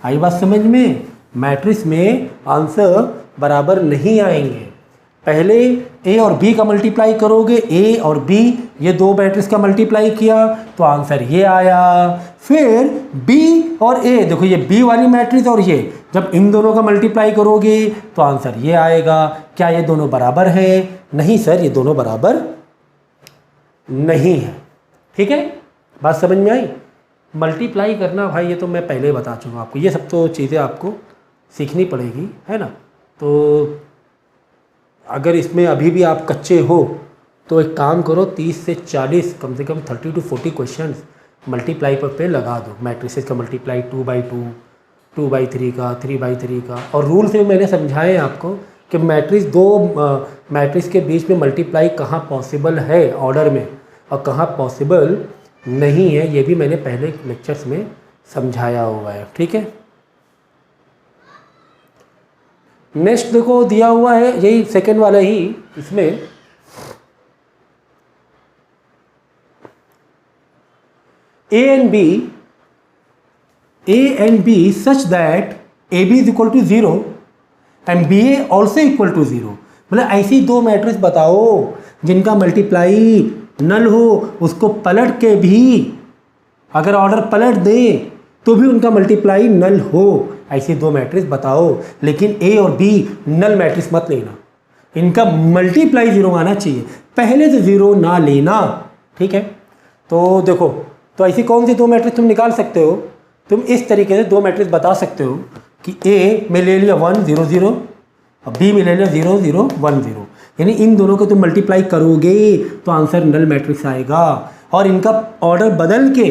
आई बात समझ में? मैट्रिक्स में आंसर बराबर नहीं आएंगे। पहले ए और बी का मल्टीप्लाई करोगे, ए और बी ये दो मैट्रिक्स का मल्टीप्लाई किया तो आंसर ये आया। फिर बी और ए, देखो ये बी वाली मैट्रिक्स और ये, जब इन दोनों का मल्टीप्लाई करोगे तो आंसर ये आएगा। क्या ये दोनों बराबर है? नहीं सर, ये दोनों बराबर नहीं है। ठीक है, बात समझ में आई? मल्टीप्लाई करना भाई ये तो मैं पहले ही बता चुका आपको, ये सब तो चीज़ें आपको सीखनी पड़ेगी, है ना। तो अगर इसमें अभी भी आप कच्चे हो तो एक काम करो, 30 से 40 कम से कम 30 to 40 क्वेश्चंस मल्टीप्लाई पे लगा दो। मैट्रिसेस का मल्टीप्लाई 2/2, 2/3 का, 3/3 का। और रूल से मैंने समझाए आपको कि मैट्रिक्स दो मैट्रिक्स के बीच में मल्टीप्लाई कहाँ पॉसिबल है ऑर्डर में और कहाँ पॉसिबल नहीं है, ये भी मैंने पहले लेक्चर्स में समझाया हुआ है। ठीक है, नेक्स्ट देखो दिया हुआ है यही सेकेंड वाला ही। इसमें A and B such that AB is equal to 0 and BA also equal to 0। मतलब ऐसी दो मैट्रिक्स बताओ जिनका मल्टीप्लाई नल हो, उसको पलट के भी अगर ऑर्डर पलट दे तो भी उनका मल्टीप्लाई नल हो, ऐसी दो मैट्रिक्स बताओ। लेकिन A और B नल मैट्रिक्स मत लेना, इनका मल्टीप्लाई 0 आना चाहिए, पहले से 0 ना लेना, ठीक है। तो देखो, तो ऐसी कौन सी दो मैट्रिक्स तुम निकाल सकते हो, तुम इस तरीके से दो मैट्रिक्स बता सकते हो कि A में ले लिया 1 0 0 और B में ले लिया 0 0 1 0, यानी इन दोनों को तुम मल्टीप्लाई करोगे तो आंसर नल मैट्रिक्स आएगा। और इनका ऑर्डर बदल के,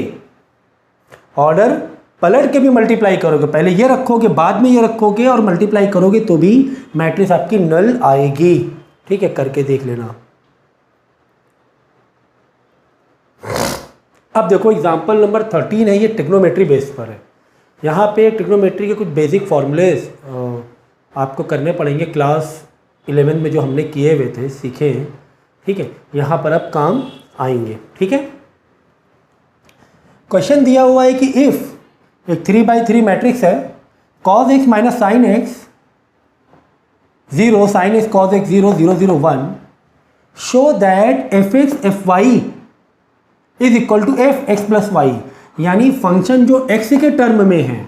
ऑर्डर पलट के भी मल्टीप्लाई करोगे, पहले ये रखोगे बाद में ये रखोगे और मल्टीप्लाई करोगे तो भी मैट्रिक्स आपकी नल आएगी, ठीक है। करके देख लेना। अब देखो एग्जाम्पल नंबर 13 है, ये ट्रिग्नोमेट्री बेस पर है। यहाँ पे ट्रिग्नोमेट्री के कुछ बेसिक फॉर्मूलेज आपको करने पड़ेंगे, क्लास 11 में जो हमने किए हुए थे, सीखे हैं, ठीक है। यहाँ पर अब काम आएंगे, ठीक है। क्वेश्चन दिया हुआ है कि इफ़ एक 3/3 मैट्रिक्स है, cos x minus sine x 0 sine x cos x 0 0 0 1, show that fx fy is equal to fx plus y. यानी फंक्शन जो x के टर्म में है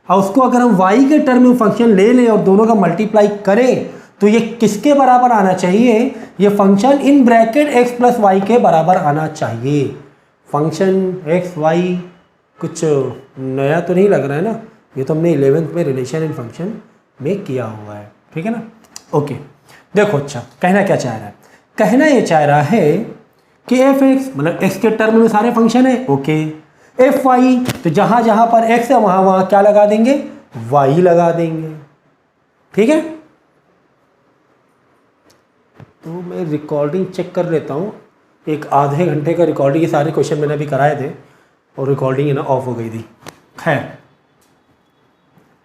और उसको अगर हम y के टर्म में फंक्शन ले लें और दोनों का मल्टीप्लाई करें तो ये किसके बराबर आना चाहिए, ये function in bracket x plus y के बराबर आना चाहिए। फंक्शन x y कुछ नया तो नहीं लग रहा है ना, ये तो हमने 11th में रिलेशन एंड फंक्शन में किया हुआ है, ठीक है ना। ओके, देखो अच्छा कहना क्या चाह रहा है, कहना ये चाह रहा है कि fx मतलब x के टर्म में सारे फंक्शन है, ओके। fy तो जहाँ जहाँ पर x है वहाँ वहाँ क्या लगा देंगे, y लगा देंगे, ठीक है। तो मैं रिकॉर्डिंग चेक कर लेता हूँ, एक आधे घंटे का रिकॉर्डिंग, ये सारे क्वेश्चन मैंने अभी कराए थे और रिकॉर्डिंग है ना ऑफ हो गई थी, खैर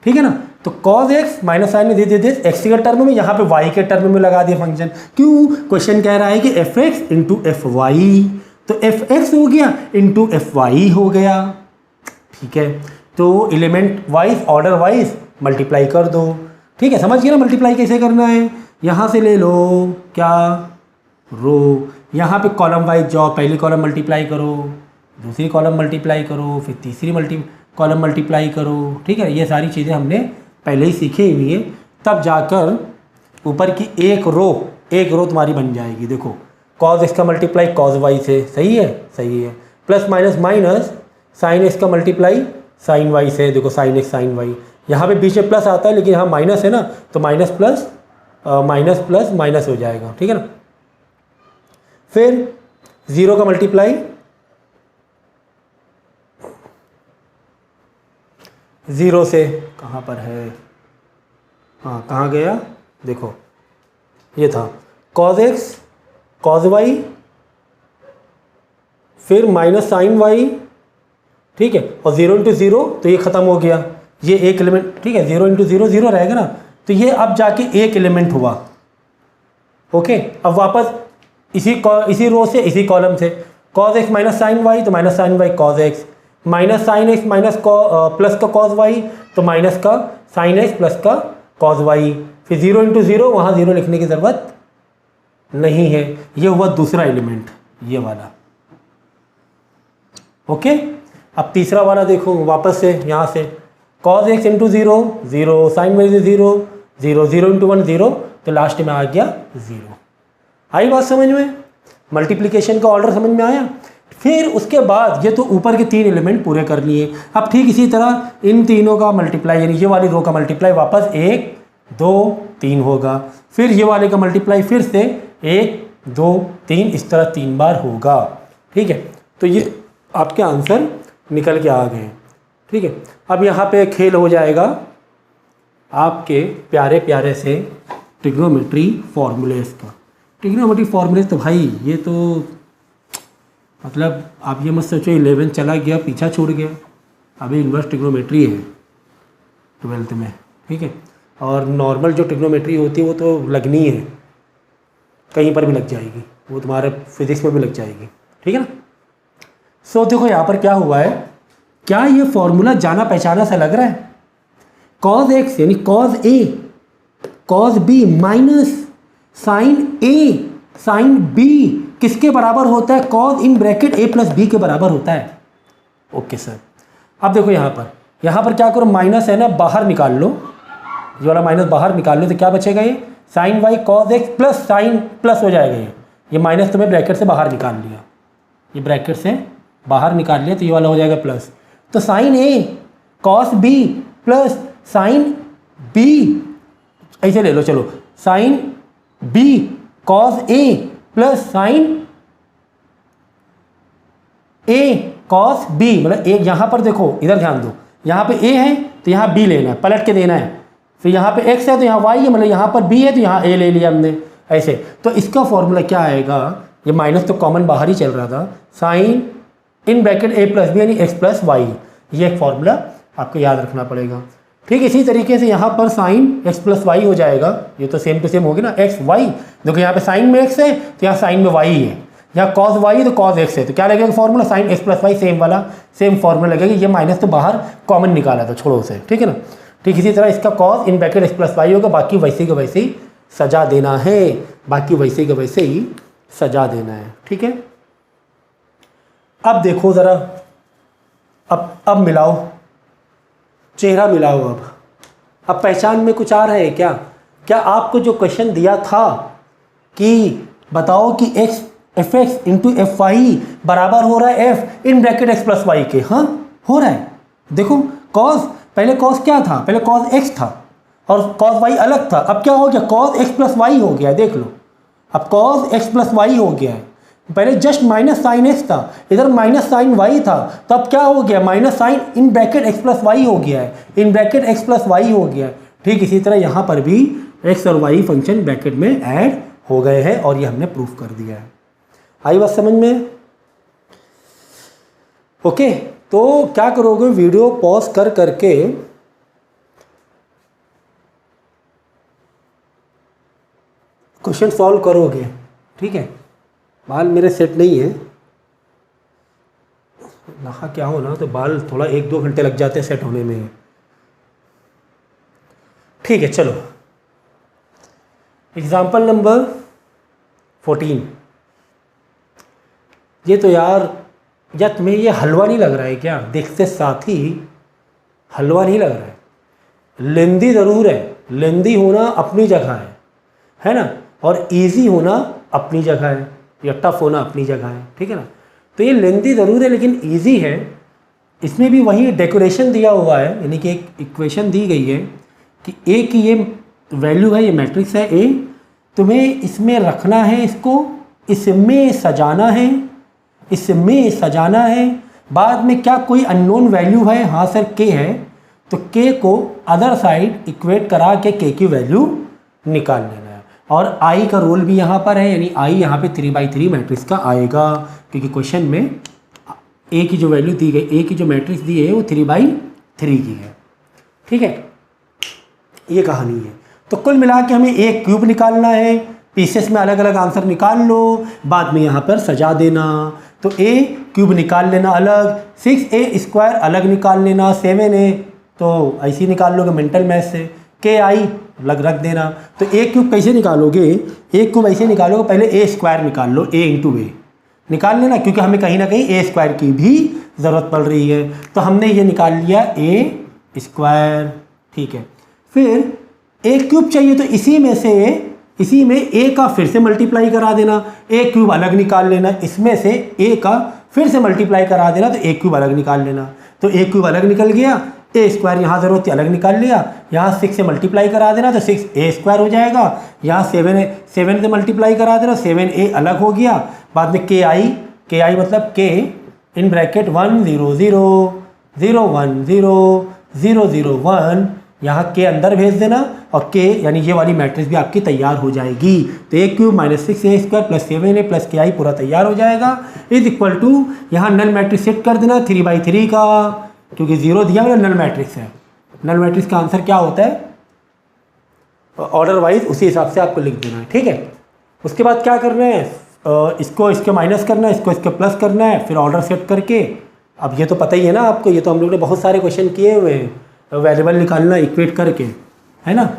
ठीक है ना। तो cos x माइनस साइन में दे दिस x के टर्म में, यहाँ पे y के टर्म में लगा दिया फंक्शन। क्यों, क्वेश्चन कह रहा है कि fx इंटू fy, तो fx हो गया इंटू fy हो गया, ठीक है। तो element wise order wise multiply कर दो, ठीक है। समझ गए ना मल्टीप्लाई कैसे करना है। यहाँ से ले लो क्या, रो, यहाँ पे कॉलम वाइज जाओ, पहली कॉलम मल्टीप्लाई करो, दूसरी कॉलम मल्टीप्लाई करो, फिर तीसरी कॉलम मल्टीप्लाई करो, ठीक है। ये सारी चीज़ें हमने पहले ही सीखी हुई है, तब जाकर ऊपर की एक रो तुम्हारी बन जाएगी। देखो cos x का मल्टीप्लाई cos y से, सही है, सही है। Plus minus minus sine x का मल्टीप्लाई साइन y से, देखो साइन x साइन y, यहाँ पे बीच में प्लस आता है लेकिन यहाँ माइनस है ना, तो minus plus minus plus minus हो जाएगा, ठीक है ना। फिर 0 का मल्टीप्लाई 0 से, कहाँ पर है, हाँ कहाँ गया, देखो ये था cos x cos y, फिर माइनस साइन y, ठीक है। और 0 इंटू 0 तो ये ख़त्म हो गया, ये एक एलिमेंट, ठीक है। 0 इंटू 0 0 रहेगा ना, तो ये अब जाके एक एलिमेंट हुआ, ओके। अब वापस इसी रो से इसी कॉलम से cos x minus sine y, तो minus sine y cos x, minus sine x minus plus का cos y, तो माइनस का साइन x प्लस का cos y। फिर 0 इंटू 0, वहाँ 0 लिखने की ज़रूरत नहीं है, ये हुआ दूसरा एलिमेंट, ये वाला, ओके। अब तीसरा वाला देखो वापस से, यहाँ से cos x into 0 0, sine y 0 0 0 into 1 0, तो लास्ट में आ गया 0। आई बात समझ में, मल्टीप्लिकेशन का ऑर्डर समझ में आया। फिर उसके बाद ये तो ऊपर के 3 एलिमेंट पूरे कर लिए। अब ठीक इसी तरह इन तीनों का मल्टीप्लाई, यानी ये वाली रो का मल्टीप्लाई वापस 1 2 3 होगा, फिर ये वाले का मल्टीप्लाई फिर से 1 2 3, इस तरह 3 बार होगा, ठीक है। तो ये आपके आंसर निकल के आ गए, ठीक है। अब यहाँ पे खेल हो जाएगा आपके प्यारे प्यारे से ट्रिग्नोमेट्री फॉर्मूलेस का। ट्रिग्नोमेट्री फॉर्मूलेस तो भाई ये तो मतलब आप ये मत सोचो 11 चला गया पीछा छूट गया, अभी इन्वर्स ट्रिग्नोमेट्री है 12th में, ठीक है। और नॉर्मल जो ट्रिग्नोमेट्री होती है वो तो लगनी है, कहीं पर भी लग जाएगी, वो तुम्हारे फिजिक्स में भी लग जाएगी, ठीक है ना। सो देखो यहाँ पर क्या हुआ है, क्या ये फॉर्मूला जाना पहचाना सा लग रहा है? कॉज एक्स यानी cos A cos B minus sine A sine B किसके बराबर होता है? Cos in bracket A plus B के बराबर होता है। ओके सर, अब देखो यहाँ पर क्या करो, माइनस है ना बाहर निकाल लो, ये वाला माइनस बाहर निकाल लो तो क्या बचेगा? ये sine y cos x plus sine plus हो जाएगा। ये माइनस तुम्हें ब्रैकेट से बाहर निकाल लिया, ये ब्रैकेट से बाहर निकाल लिया तो ये वाला हो जाएगा प्लस। तो sine A cos B plus sine B, ऐसे ले लो, चलो sine B cos A plus sine A cos B, मतलब एक यहाँ पर देखो, इधर ध्यान दो, यहाँ पे ए है तो यहाँ बी लेना है, पलट के देना है। फिर यहाँ पे एक्स है तो यहाँ वाई है, मतलब यहाँ पर बी है तो यहाँ ए ले लिया हमने, ऐसे। तो इसका फॉर्मूला क्या आएगा? ये माइनस तो कॉमन बाहर ही चल रहा था, sine in bracket A plus B यानी एक्स प्लस वाई, ये एक फॉर्मूला आपको याद रखना पड़ेगा। ठीक इसी तरीके से यहाँ पर साइन एक्स प्लस वाई हो जाएगा, ये तो सेम टू सेम होगी ना, एक्स वाई। देखो यहाँ पे साइन में एक्स है तो यहाँ साइन में वाई है, यहाँ कॉस वाई है तो कॉस एक्स है, तो क्या लगेगा formula? Sine x plus y, same वाला सेम फॉर्मूला लगेगा। ये माइनस तो बाहर कॉमन निकाला था, छोड़ो उसे, ठीक है ना। ठीक इसी तरह इसका cos in bracket x plus y होगा, बाकी वैसे के वैसे ही सजा देना है, बाकी वैसे के वैसे ही सजा देना है, ठीक है। अब देखो ज़रा, अब मिलाओ, चेहरा मिलाओ। अब पहचान में कुछ आ रहा है क्या? क्या आपको जो क्वेश्चन दिया था कि बताओ कि x f x into f y बराबर हो रहा है f in bracket x plus y के, हाँ हो रहा है। देखो कॉस, पहले कॉस क्या था? पहले कॉस एक्स था और कॉस वाई अलग था, अब क्या हो गया? कॉस एक्स प्लस वाई हो गया है, देख लो, अब कॉस एक्स प्लस वाई हो गया है। पहले जस्ट माइनस साइन एक्स था, इधर माइनस साइन वाई था, तो अब क्या हो गया? Minus sine in bracket x plus y हो गया है, in bracket x plus y हो गया है। ठीक इसी तरह यहाँ पर भी एक्स और वाई फंक्शन ब्रैकेट में ऐड हो गए हैं और ये हमने प्रूफ कर दिया है। आई बात समझ में? ओके, तो क्या करोगे, वीडियो पॉज कर करके क्वेश्चन सॉल्व करोगे, ठीक है। बाल मेरे सेट नहीं है, नहा क्या हो ना तो बाल थोड़ा 1-2 घंटे लग जाते हैं सेट होने में, ठीक है। चलो एग्जाम्पल नंबर 14। ये तो यार तुम्हें ये हलवा नहीं लग रहा है क्या? देखते साथ ही हलवा नहीं लग रहा है, लेंदी ज़रूर है, लेंदी होना अपनी जगह है ना, और इजी होना अपनी जगह है, या टफ होना अपनी जगह है, ठीक है ना। तो ये लेंदी ज़रूर है लेकिन इजी है। इसमें भी वही डेकोरेशन दिया हुआ है, यानी कि एक इक्वेशन दी गई है कि ए की ये वैल्यू है, ये मैट्रिक्स है ए, तुम्हें इसमें रखना है, इसको इसमें सजाना है, इसमें सजाना है। बाद में क्या कोई अननोन वैल्यू है? हाँ सर के है, तो के को अदर साइड इक्वेट करा के के की वैल्यू निकाल लेना है। और आई का रोल भी यहाँ पर है, यानी आई यहाँ पे 3/3 मैट्रिक्स का आएगा, क्योंकि क्वेश्चन में ए की जो वैल्यू दी गई, ए की जो मैट्रिक्स दी है वो 3/3 की है, ठीक है। ये कहानी है। तो कुल मिला के हमें ए क्यूब निकालना है, पीसेस में अलग अलग आंसर निकाल लो, बाद में यहाँ पर सजा देना। तो ए क्यूब निकाल लेना अलग, 6a² अलग निकाल लेना, 7a तो ऐसे ही निकाल लोगे मेंटल मैथ से, के आई अलग रख देना। तो ए क्यूब कैसे निकालोगे? ए क्यूब ऐसे निकालोगे, पहले a² निकाल लो, a इंटू ए निकाल लेना, क्योंकि हमें कहीं ना कहीं a² की भी ज़रूरत पड़ रही है। तो हमने ये निकाल लिया a², ठीक है। फिर ए क्यूब चाहिए तो इसी में ए का फिर से मल्टीप्लाई करा देना, ए क्यूब अलग निकाल लेना, इसमें से ए का फिर से मल्टीप्लाई करा देना, तो ए क्यूब अलग निकाल लेना। तो ए क्यूब अलग निकल गया, a² यहाँ ज़रूरत थी अलग निकाल लिया, यहाँ 6 से मल्टीप्लाई करा देना तो 6a² हो जाएगा, यहाँ 7 से मल्टीप्लाई करा देना, 7a अलग हो गया। बाद में के आई मतलब के इन ब्रैकेट 1 0 0 0 1 0 0 0 1, यहाँ के अंदर भेज देना और के यानी ये वाली मैट्रिक्स भी आपकी तैयार हो जाएगी। तो a cube minus 6a² plus 7a plus के आई पूरा तैयार हो जाएगा, इज इक्वल टू यहाँ नल मैट्रिक्स सेट कर देना 3/3 का, क्योंकि 0 दिया हुआ नल मैट्रिक्स है। नल मैट्रिक्स का आंसर क्या होता है ऑर्डर वाइज, उसी हिसाब से आपको लिख देना है, ठीक है। उसके बाद क्या करना है, इसको इसके माइनस करना है, इसको इसके प्लस करना है, फिर ऑर्डर सेट करके। अब ये तो पता ही है ना आपको, ये तो हम लोग ने बहुत सारे क्वेश्चन किए हुए हैं, वेरिएबल निकालना इक्वेट करके, है ना।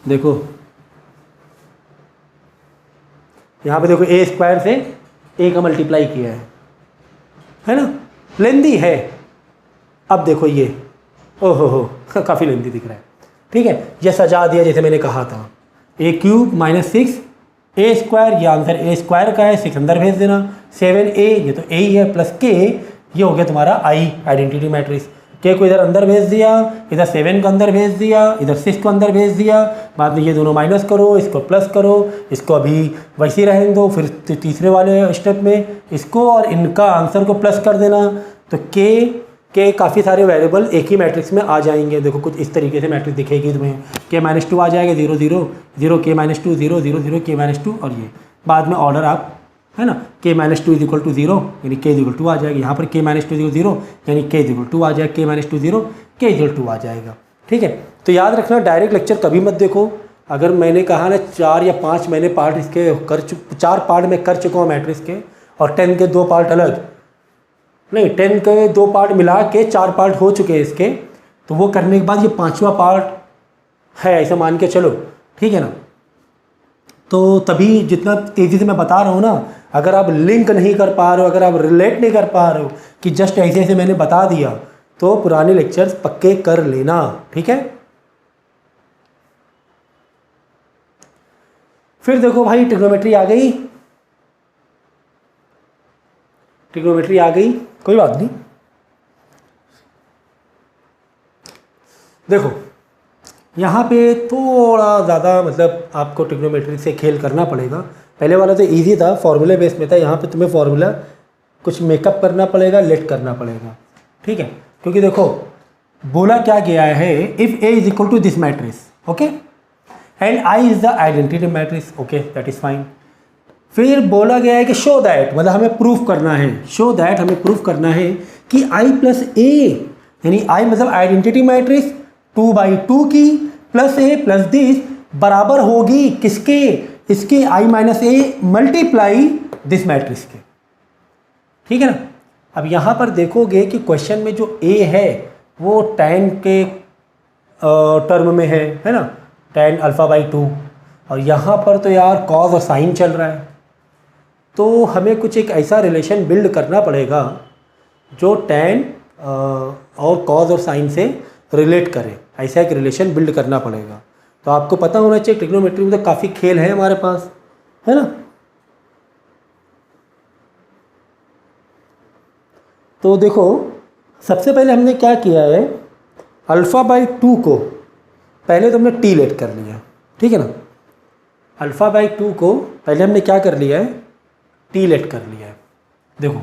देखो यहाँ पे देखो ए स्क्वायर से ए का मल्टीप्लाई किया है ना, लेंदी है। अब देखो ये ओहो हो काफ़ी लेंदी दिख रहा है, ठीक है। ये सजा दिया जैसे मैंने कहा था, ए क्यूब माइनस 6 ए स्क्वायर, ये आंसर ए स्क्वायर का है, 6 अंदर भेज देना, 7a ये तो ए ही है, प्लस के ये हो गया तुम्हारा आई आइडेंटिटी मैट्रिक्स। के को इधर अंदर भेज दिया, इधर 7 को अंदर भेज दिया, इधर 6 को अंदर भेज दिया, बाद में ये दोनों माइनस करो, इसको प्लस करो, इसको अभी वैसे ही रहने दो, फिर तीसरे वाले स्टेप में इसको और इनका आंसर को प्लस कर देना। तो के काफ़ी सारे वेरिएबल एक ही मैट्रिक्स में आ जाएंगे। देखो कुछ इस तरीके से मैट्रिक्स दिखेगी तुम्हें, k-2 आ जाएगा, 0 0 0 k-2 0 0 0 k-2, और ये बाद में ऑर्डर आप, है ना, k-2 = 0 यानी k = 2 आ जाएगा। यहाँ पर k-2 0 यानी k = 2 आ जाएगा, k-2 0 k = 2 आ जाएगा, ठीक है। तो याद रखना डायरेक्ट लेक्चर कभी मत देखो। अगर मैंने कहा ना 4 या 5 मैंने पार्ट इसके 4 पार्ट में कर चुका हूँ मैट्रिक्स के, और 10 के 2 पार्ट अलग नहीं, 10 के 2 पार्ट मिला के 4 पार्ट हो चुके हैं इसके, तो वो करने के बाद ये 5वां पार्ट है ऐसा मान के चलो, ठीक है ना। तो तभी जितना तेज़ी से मैं बता रहा हूँ ना, अगर आप लिंक नहीं कर पा रहे हो, अगर आप रिलेट नहीं कर पा रहे हो कि जस्ट ऐसे ऐसे मैंने बता दिया, तो पुराने लेक्चर्स पक्के कर लेना, ठीक है। फिर देखो भाई ट्रिग्नोमेट्री आ गई, ट्रिग्नोमेट्री आ गई, कोई बात नहीं। देखो यहाँ पे थोड़ा ज़्यादा मतलब आपको ट्रिग्नोमेट्री से खेल करना पड़ेगा। पहले वाला तो इजी था, फॉर्मूले बेस में था, यहाँ पे तुम्हें फॉर्मूला कुछ मेकअप करना पड़ेगा, लेट करना पड़ेगा, ठीक है। क्योंकि देखो बोला क्या गया है, if A = this matrix, okay, and I is the identity matrix, okay, that is fine. फिर बोला गया है कि शो दैट, मतलब हमें प्रूफ करना है, शो दैट हमें प्रूफ करना है कि i + a यानी i मतलब आइडेंटिटी मैट्रिक्स 2/2 की प्लस a प्लस दिस बराबर होगी किसके, इसके i - a multiply this matrix के, ठीक है ना। अब यहाँ पर देखोगे कि क्वेश्चन में जो a है वो tan के टर्म में है ना, tan α/2, और यहाँ पर तो यार cos और साइन चल रहा है। तो हमें कुछ एक ऐसा रिलेशन बिल्ड करना पड़ेगा जो tan और cos और साइन से रिलेट करे, ऐसा एक रिलेशन बिल्ड करना पड़ेगा। तो आपको पता होना चाहिए ट्रिग्नोमेट्री में तो काफ़ी खेल है हमारे पास, है ना। तो देखो सबसे पहले हमने क्या किया है, α/2 को पहले तो हमने t लेट कर लिया, ठीक है ना। α/2 को पहले हमने क्या कर लिया है, t लेट कर लिया है। देखो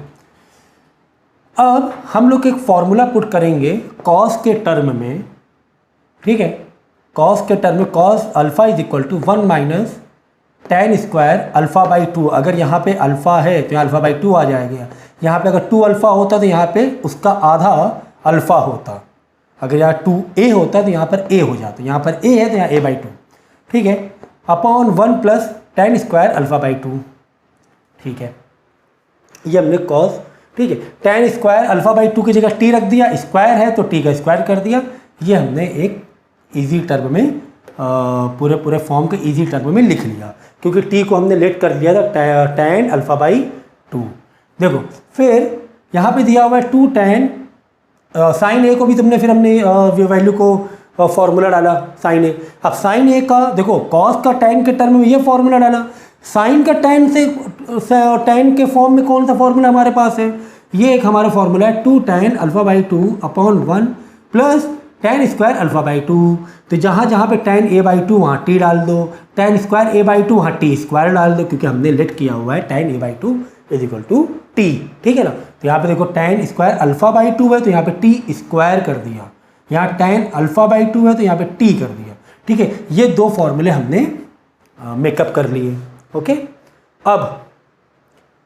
अब हम लोग एक फॉर्मूला पुट करेंगे cos के टर्म में, ठीक है, cos के टर्म में cos α = 1 - tan स्क्वायर α/2। अगर यहाँ पे अल्फ़ा है तो यहाँ α/2 आ जाएगा, यहाँ पे अगर 2α होता तो यहाँ पे उसका आधा अल्फ़ा होता, अगर यहाँ 2a होता तो यहाँ पर a हो जाता, यहाँ पर a है तो यहाँ a/2, ठीक है, अपॉन 1 + tan स्क्वायर α/2, ठीक है। ये हमने cos, ठीक है, tan स्क्वायर α/2 की जगह t रख दिया, स्क्वायर है तो t का स्क्वायर कर दिया। ये हमने एक इजी टर्म में पूरे फॉर्म के इजी टर्म में लिख लिया, क्योंकि t को हमने लेट कर दिया था tan α/2। देखो फिर यहाँ पे दिया हुआ है 2 tan साइन a को भी तुमने फिर हमने वैल्यू को फॉर्मूला डाला साइन a। अब साइन a का देखो cos का tan के टर्म में ये फॉर्मूला डाला, साइन का tan से tan के फॉर्म में कौन सा फॉर्मूला हमारे पास है, ये एक हमारा फॉर्मूला है 2 tan α/2 upon 1 plus tan square α/2। तो जहाँ जहाँ पे tan a/2 वहाँ t डाल दो, tan स्क्वायर a/2 वहाँ t स्क्वायर डाल दो, क्योंकि हमने लेट किया हुआ है tan a/2 = t, ठीक है ना। तो यहाँ पे देखो tan स्क्वायर α/2 है तो यहाँ पे t स्क्वायर कर दिया, यहाँ tan α/2 है तो यहाँ पे t कर दिया, ठीक है। ये दो फॉर्मूले हमने मेकअप कर लिए, ओके। अब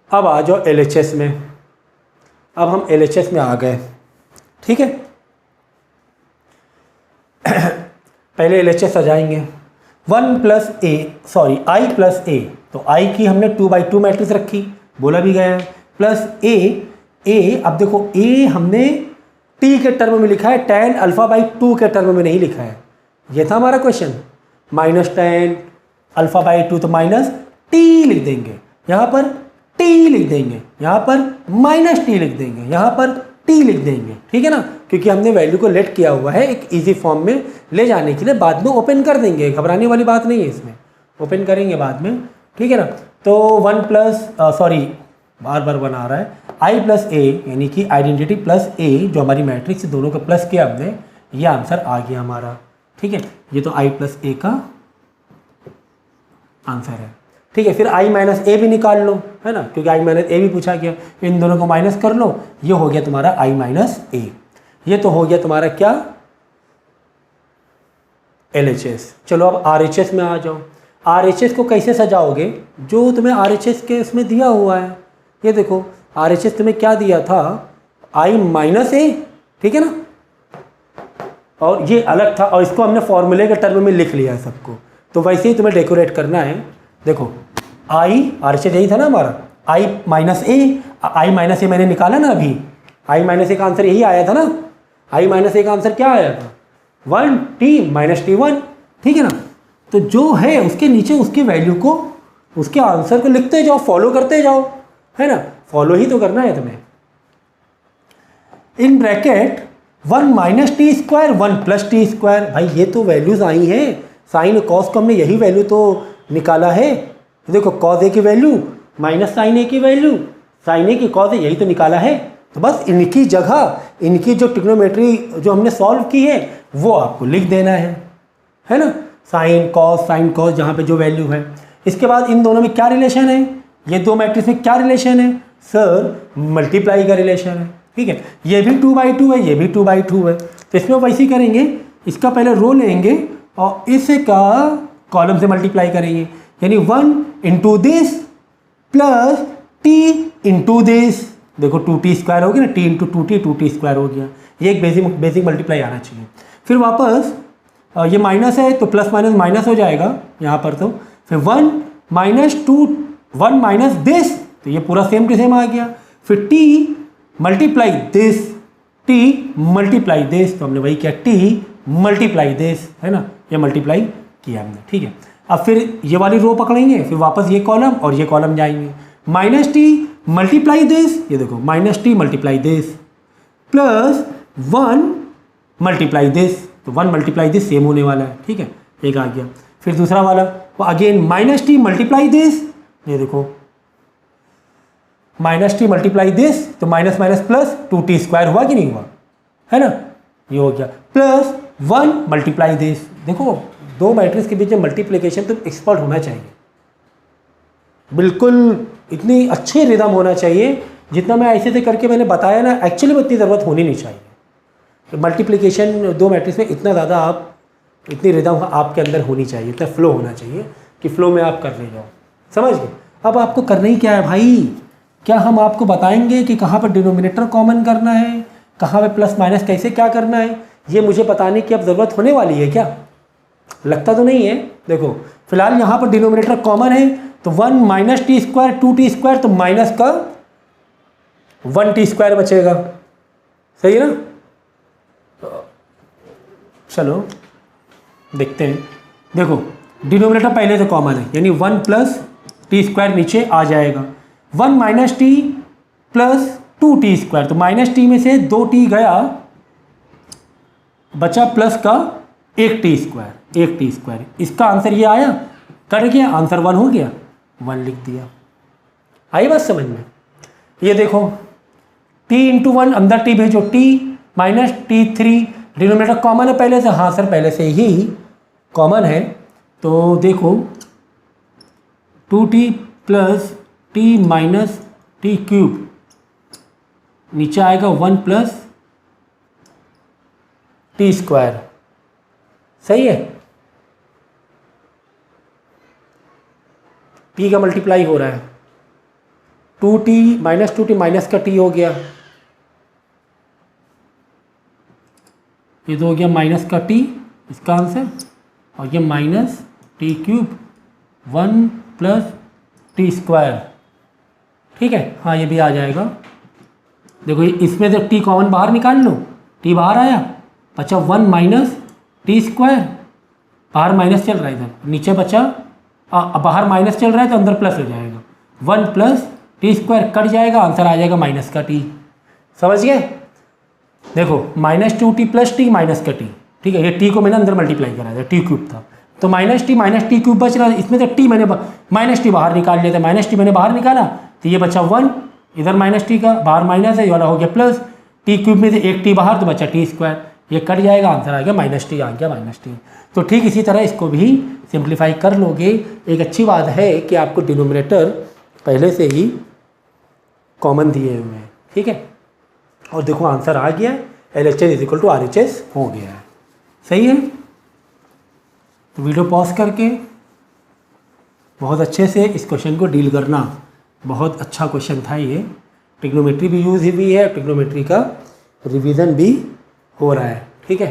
आ जाओ LHS में। अब हम LHS में आ गए, ठीक है। पहले LHS आ जाएंगे। आई प्लस ए, तो आई की हमने 2/2 मैट्रिक्स रखी, बोला भी गया है, प्लस ए। अब देखो ए हमने टी के टर्म में लिखा है, tan α/2 के टर्म में नहीं लिखा है, ये था हमारा क्वेश्चन। -tan α/2 तो माइनस टी लिख देंगे, यहाँ पर टी लिख देंगे, यहाँ पर -t लिख देंगे, यहाँ पर टी लिख देंगे, ठीक है ना, क्योंकि हमने वैल्यू को लेट किया हुआ है एक इजी फॉर्म में ले जाने के लिए। बाद में ओपन कर देंगे, घबराने वाली बात नहीं है इसमें, ओपन करेंगे बाद में, ठीक है ना। तो बार बार बना रहा है, आई प्लस ए यानी कि आइडेंटिटी प्लस ए जो हमारी मैट्रिक्स दोनों का प्लस किया हमने, ये आंसर आ गया हमारा, ठीक है। ये तो आई प्लस ए का आंसर है, ठीक है। फिर आई माइनस ए भी निकाल लो, है ना, क्योंकि आई माइनस ए भी पूछा गया, इन दोनों को माइनस कर लो, ये हो गया तुम्हारा आई माइनस ए। ये तो हो गया तुम्हारा क्या, LHS। चलो अब RHS में आ जाओ। RHS को कैसे सजाओगे, जो तुम्हें RHS के इसमें दिया हुआ है, ये देखो RHS तुम्हें क्या दिया था, आई माइनस ए, ठीक है ना, और ये अलग था, और इसको हमने फॉर्मूले के टर्म में लिख लिया है सबको, तो वैसे ही तुम्हें डेकोरेट करना है। देखो आई RHS यही था ना हमारा, आई माइनस ए मैंने निकाला ना अभी, आई माइनस ए का आंसर यही आया था ना, आई माइनस ए का आंसर क्या आया था, 1t - t1, ठीक है ना। तो जो है उसके नीचे उसकी वैल्यू को, उसके आंसर को लिखते जाओ, फॉलो करते जाओ, है ना, फॉलो ही तो करना है तुम्हें। इन ब्रैकेट 1 - t², 1 + t², भाई ये तो वैल्यूज आई हैं, साइन कॉस को हमने यही वैल्यू तो निकाला है। देखो कॉस ए की वैल्यू माइनस साइन ए की वैल्यू, साइन ए की कॉस ए, यही तो निकाला है। तो बस इनकी जगह इनकी जो ट्रिग्नोमेट्री जो हमने सॉल्व की है वो आपको लिख देना है ना, साइन कॉस जहाँ पे जो वैल्यू है। इसके बाद इन दोनों में क्या रिलेशन है, ये दो मैट्रिक्स में क्या रिलेशन है, सर मल्टीप्लाई का रिलेशन है, ठीक है। ये भी 2/2 है, ये भी 2/2 है, तो इसमें वैसे ही करेंगे, इसका पहले रो लेंगे और इसका कॉलम से मल्टीप्लाई करेंगे, यानी 1 × दिस प्लस t × दिस। देखो 2t² हो गया ना, t × 2t 2t² हो गया, ये एक बेसिक मल्टीप्लाई आना चाहिए। फिर वापस ये माइनस है तो प्लस माइनस माइनस हो जाएगा यहाँ पर, तो फिर 1 - दिस, तो ये पूरा सेम टू सेम आ गया। फिर t मल्टीप्लाई दिस, तो हमने वही किया, t मल्टीप्लाई दिस, है ना, ये मल्टीप्लाई किया हमने, ठीक है। अब फिर ये वाली रो पकड़ेंगे, फिर वापस ये कॉलम और ये कॉलम जाएंगे, -t मल्टीप्लाई दिस, ये देखो -t multiply this, plus 1 multiply this, तो 1 मल्टीप्लाई दिस सेम होने वाला है, ठीक है, एक आ गया। फिर दूसरा वाला वो अगेन -t मल्टीप्लाई दिस, ये देखो -t मल्टीप्लाई दिस, तो माइनस प्लस 2t² हुआ कि नहीं हुआ, है ना, ये हो गया, प्लस 1 मल्टीप्लाई दिस। देखो दो मैट्रिक्स के बीच में मल्टीप्लिकेशन तुम एक्सपर्ट होना चाहिए, बिल्कुल इतनी अच्छी रिदम होना चाहिए, जितना मैं ऐसे से करके मैंने बताया ना, एक्चुअली में इतनी ज़रूरत होनी नहीं चाहिए। मल्टीप्लिकेशन दो मैट्रिक्स में इतना ज़्यादा आप, इतनी रिदम आपके अंदर होनी चाहिए, इतना फ्लो होना चाहिए कि फ्लो में आप कर ले जाओ, समझ गए। अब आपको करना ही क्या है भाई, क्या हम आपको बताएंगे कि कहाँ पर डिनोमिनेटर कॉमन करना है, कहाँ पर प्लस माइनस कैसे क्या करना है, ये मुझे बताने की अब ज़रूरत होने वाली है क्या, लगता तो नहीं है। देखो फिलहाल यहाँ पर डिनोमिनेटर कॉमन है, तो 1 - t², 2t², तो माइनस का 1t² बचेगा, सही है ना। चलो देखते हैं, देखो डिनोमिनेटर पहले से कॉमन है, यानी 1 + t² नीचे आ जाएगा, 1 - t प्लस 2t², तो -t में से 2t गया, बचा प्लस का 1t², इसका आंसर ये आया, कट गया, आंसर 1 हो गया, 1 लिख दिया। आई बात समझ में। ये देखो t × 1 अंदर t भेजो, t - t3, डिनोमिनेटर कॉमन है पहले से, हाँ सर पहले से ही कॉमन है, तो देखो 2t + t - t³ नीचे आएगा 1 + t², सही है, t का मल्टीप्लाई हो रहा है, 2t - 2t माइनस का t हो गया, ये तो हो गया माइनस का t, इसका आंसर, और ये T cube 1 plus T square, ठीक है। हाँ ये भी आ जाएगा। देखो इसमें से टी कॉमन बाहर निकाल लो, टी बाहर आया, बचा 1 माइनस टी स्क्वायर, बाहर माइनस चल रहा है, इधर नीचे बचा बाहर माइनस चल रहा है तो अंदर प्लस हो जाएगा, 1 प्लस टी स्क्वायर कट जाएगा, आंसर आ जाएगा माइनस का टी। समझ गए? देखो -2t प्लस टी माइनस का टी, ठीक है। ये टी को मैंने अंदर मल्टीप्लाई करा था, टी क्यूब था तो माइनस टी क्यूब बच रहा है, इसमें से टी मैंने माइनस टी बाहर निकाल लिया था, माइनस टी मैंने बाहर निकाला तो ये बचा 1, इधर माइनस टी का बाहर माइनस है, ये वाला हो गया प्लस, टी क्यूब में से एक टी बाहर तो बचा टी स्क्वायर, ये कट जाएगा, आंसर आ गया माइनस टी, आ गया माइनस टी। तो ठीक इसी तरह इसको भी सिंप्लीफाई कर लोगे। एक अच्छी बात है कि आपको डिनोमिनेटर पहले से ही कॉमन दिए हुए हैं, ठीक है। और देखो आंसर आ गया, LHS is equal to RHS हो गया है, सही है। तो वीडियो पॉज करके बहुत अच्छे से इस क्वेश्चन को डील करना, बहुत अच्छा क्वेश्चन था ये। ट्रिग्नोमेट्री भी यूज हुई है, ट्रिग्नोमेट्री का रिवीजन भी हो रहा है, ठीक है।